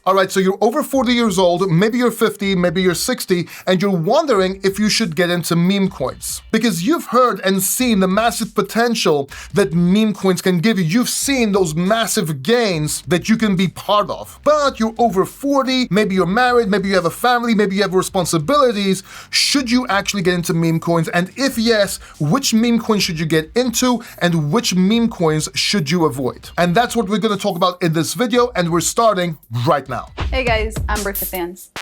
All right, so you're over 40 years old, maybe you're 50, maybe you're 60, and you're wondering if you should get into meme coins. Because you've heard and seen the massive potential that meme coins can give you. You've seen those massive gains that you can be part of. But you're over 40, maybe you're married, maybe you have a family, maybe you have responsibilities. Should you actually get into meme coins? And if yes, which meme coins should you get into and which meme coins should you avoid? And that's what we're going to talk about in this video, and we're starting right now. Hey guys, I'm Britta Fans.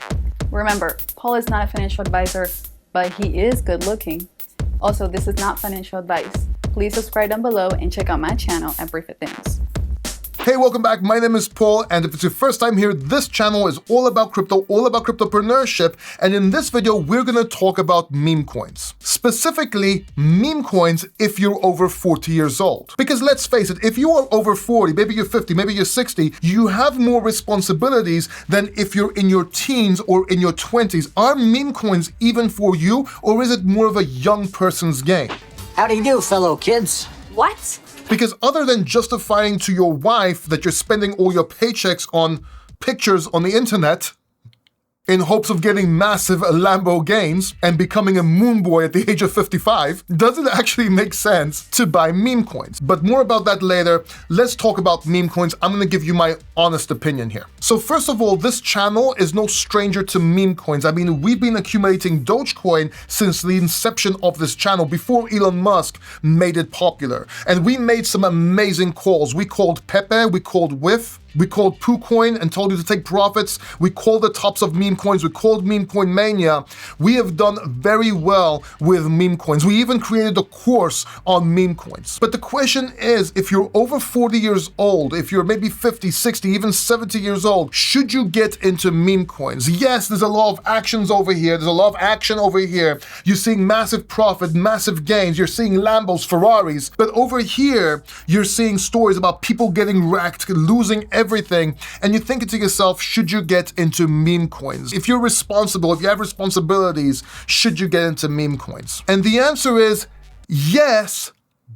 Remember, Paul is not a financial advisor, but he is good looking. Also, this is not financial advice. Please subscribe down below and check out my channel at Britta Fans. Hey, welcome back. My name is Paul, and if it's your first time here, this channel is all about crypto, all about cryptopreneurship, and in this video, we're gonna talk about meme coins. Specifically, meme coins if you're over 40 years old. Because let's face it, if you are over 40, maybe you're 50, maybe you're 60, you have more responsibilities than if you're in your teens or in your 20s. Are meme coins even for you, or is it more of a young person's game? Howdy do, fellow kids. What? Because other than justifying to your wife that you're spending all your paychecks on pictures on the internet in hopes of getting massive Lambo gains and becoming a moon boy at the age of 55, does it actually make sense to buy meme coins? But more about that later. Let's talk about meme coins. I'm gonna give you my honest opinion here. So first of all, this channel is no stranger to meme coins. I mean, we've been accumulating Dogecoin since the inception of this channel, before Elon Musk made it popular. And we made some amazing calls. We called Pepe, we called WIF, we called PooCoin and told you to take profits. We called the tops of meme coins. We called Meme Coin Mania. We have done very well with meme coins. We even created a course on meme coins. But the question is, if you're over 40 years old, if you're maybe 50, 60, even 70 years old, should you get into meme coins? Yes, there's a lot of actions over here. There's a lot of action over here. You're seeing massive profit, massive gains. You're seeing Lambos, Ferraris. But over here, you're seeing stories about people getting wrecked, losing everything, and you're thinking to yourself, should you get into meme coins? If you're responsible, if you have responsibilities, should you get into meme coins? And the answer is yes,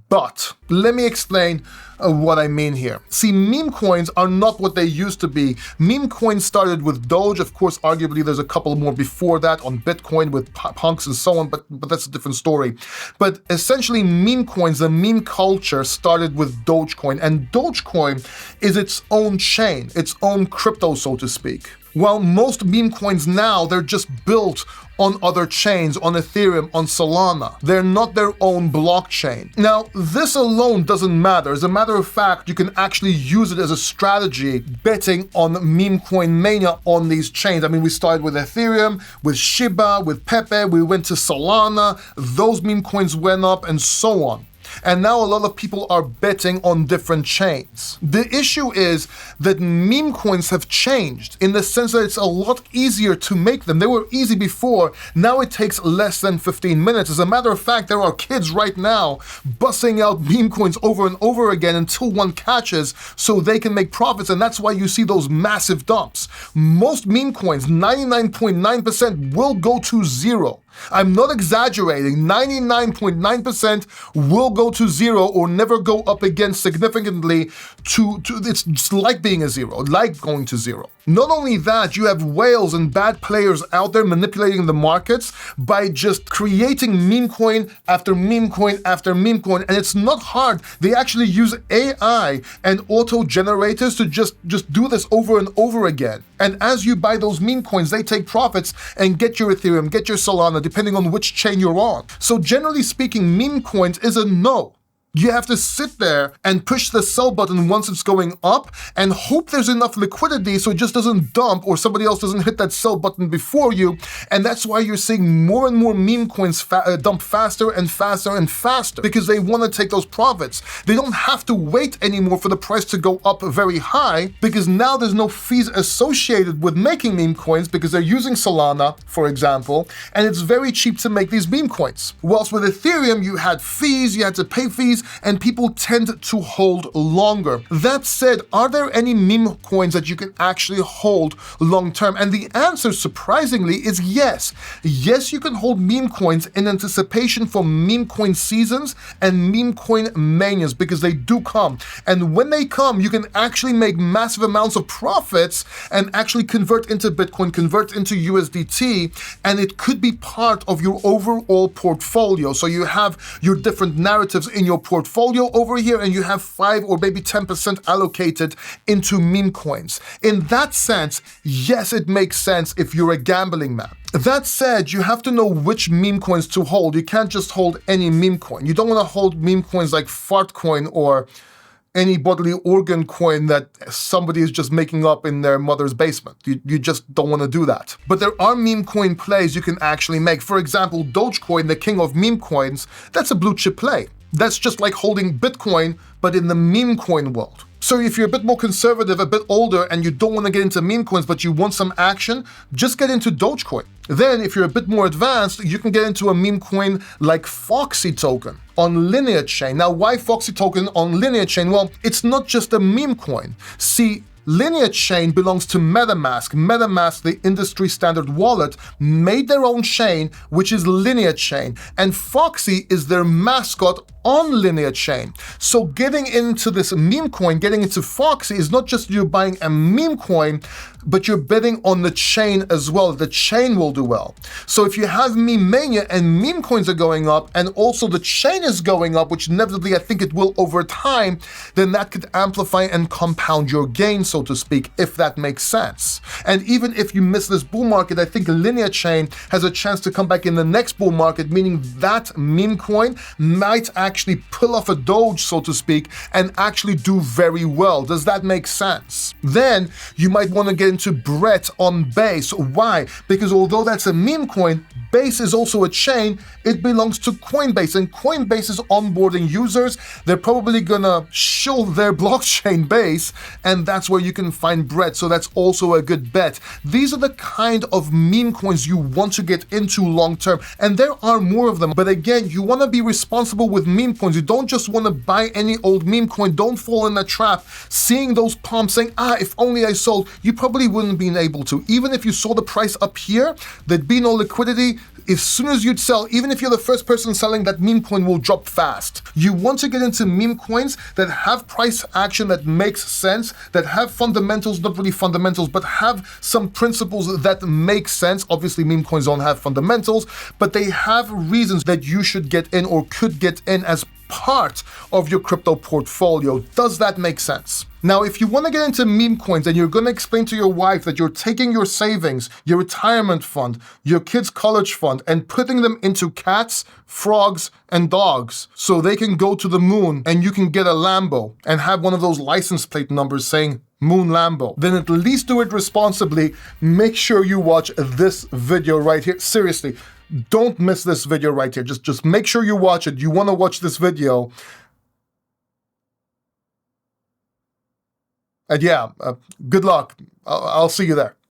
but let me explain what I mean here. See, meme coins are not what they used to be. Meme coins started with Doge. Of course, arguably, there's a couple more before that on Bitcoin with punks and so on, but that's a different story. But essentially, meme coins, the meme culture started with Dogecoin, and Dogecoin is its own chain, its own crypto, so to speak. While most meme coins now, they're just built on other chains, on Ethereum, on Solana. They're not their own blockchain. Now, this alone doesn't matter. As a matter of fact, you can actually use it as a strategy, betting on Meme Coin Mania on these chains. I mean, we started with Ethereum, with Shiba, with Pepe, we went to Solana, those meme coins went up, and so on. And now a lot of people are betting on different chains. The issue is that meme coins have changed in the sense that it's a lot easier to make them. They were easy before. Now it takes less than 15 minutes. As a matter of fact, there are kids right now busting out meme coins over and over again until one catches so they can make profits. And that's why you see those massive dumps. Most meme coins, 99.9%, will go to zero. I'm not exaggerating. 99.9% will go to zero or never go up again significantly it's just like being a zero, like going to zero. Not only that, you have whales and bad players out there manipulating the markets by just creating meme coin after meme coin after meme coin, and it's not hard. They actually use AI and auto generators to just do this over and over again. And as you buy those meme coins, they take profits and get your Ethereum, get your Solana, depending on which chain you're on. So generally speaking, meme coins is a no. You have to sit there and push the sell button once it's going up and hope there's enough liquidity so it just doesn't dump or somebody else doesn't hit that sell button before you. And that's why you're seeing more and more meme coins dump faster and faster and faster, because they want to take those profits. They don't have to wait anymore for the price to go up very high, because now there's no fees associated with making meme coins because they're using Solana, for example, and it's very cheap to make these meme coins. Whilst with Ethereum, you had fees, you had to pay fees, increase and people tend to hold longer. That said, are there any meme coins that you can actually hold long term? And the answer, surprisingly, is yes. Yes, you can hold meme coins in anticipation for meme coin seasons and meme coin manias, because they do come. And when they come, you can actually make massive amounts of profits and actually convert into Bitcoin, convert into USDT, and it could be part of your overall portfolio. So you have your different narratives in your portfolio over here, and you have 5 or maybe 10% allocated into meme coins. In that sense, yes, it makes sense if you're a gambling man. That said, you have to know which meme coins to hold. You can't just hold any meme coin. You don't want to hold meme coins like Fartcoin or any bodily organ coin that somebody is just making up in their mother's basement. You just don't want to do that. But there are meme coin plays you can actually make. For example, Dogecoin, the king of meme coins, that's a blue chip play. That's just like holding Bitcoin, but in the meme coin world. So if you're a bit more conservative, a bit older, and you don't want to get into meme coins, but you want some action, just get into Dogecoin. Then if you're a bit more advanced, you can get into a meme coin like Foxy Token on Linear Chain. Now, why Foxy Token on Linear Chain? Well, it's not just a meme coin. See, Linear Chain belongs to MetaMask. MetaMask, the industry standard wallet, made their own chain, which is Linear Chain. And Foxy is their mascot on Linear Chain. So getting into this meme coin, getting into Foxy, is not just you buying a meme coin, but you're betting on the chain as well. The chain will do well. So if you have meme mania and meme coins are going up, and also the chain is going up, which inevitably I think it will over time, then that could amplify and compound your gain, so to speak, if that makes sense. And even if you miss this bull market, I think Linear Chain has a chance to come back in the next bull market, meaning that meme coin might actually pull off a Doge, so to speak, and actually do very well. Does that make sense? Then you might want to get into Brett on Base. Why? Because although that's a meme coin, Base is also a chain. It belongs to Coinbase, and Coinbase is onboarding users. They're probably gonna shill their blockchain Base, and that's where you can find Brett. So that's also a good bet. These are the kind of meme coins you want to get into long term, and there are more of them. But again, you want to be responsible with meme coins. You don't just want to buy any old meme coin. Don't fall in the trap. Seeing those pumps saying, if only I sold, you probably wouldn't be able to. Even if you saw the price up here, there'd be no liquidity. As soon as you'd sell, even if you're the first person selling, that meme coin will drop fast. You want to get into meme coins that have price action that makes sense, that have fundamentals, not really fundamentals, but have some principles that make sense. Obviously, meme coins don't have fundamentals, but they have reasons that you should get in or could get in as part of your crypto portfolio. Does that make sense? Now, if you want to get into meme coins and you're going to explain to your wife that you're taking your savings, your retirement fund, your kids' college fund, and putting them into cats, frogs, and dogs so they can go to the moon and you can get a Lambo and have one of those license plate numbers saying Moon Lambo, then at least do it responsibly. Make sure you watch this video right here. Seriously, don't miss this video right here. Just make sure you watch it. You want to watch this video. And yeah, good luck. I'll see you there.